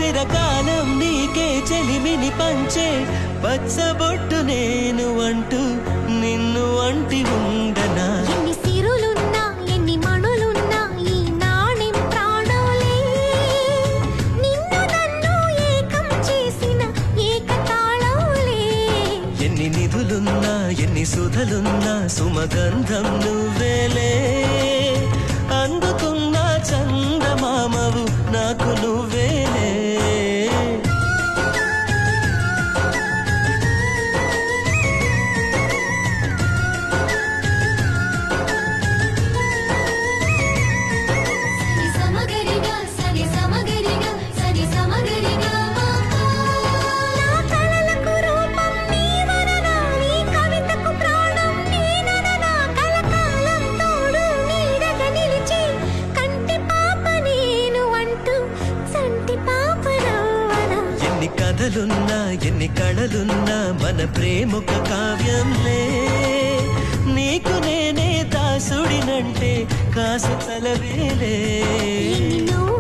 చిరకాలం నీకే చెలిమిని పంచే పచ్చబొట్టు నేను అంటూ నిన్ను అంటి ఉండనా. ఎన్ని సిరులున్నా ఎన్ని మణులున్నా ఈ నాణెం ప్రాణాలే, నిన్ను నన్ను ఏకం చేసిన ఏకతాళాలే. ఎన్ని నిధులున్నా ఎన్ని సుధలున్నా సుమగంధం నువ్వేలే. అందుకున్న చందమామవు నాకు నువ్వేలే. సని సమగరిగా సని సమగరిగా సని సమగరిగా నా కలలకు రూపం నీవననా, నీ కవితకు ప్రాణం నేనననా. కలకాలం తోడు నీడగా నిలిచి కంటి పాప నేను అంటూ సంటి పాప నవ్వనా. ఎన్ని కథలున్నా ఎన్ని కళలున్నా మన ప్రేమొక కావ్యంలే. నీకు నేనే దాసుడినంటే కాసు తలవేలే. ఎన్ని నువ్వు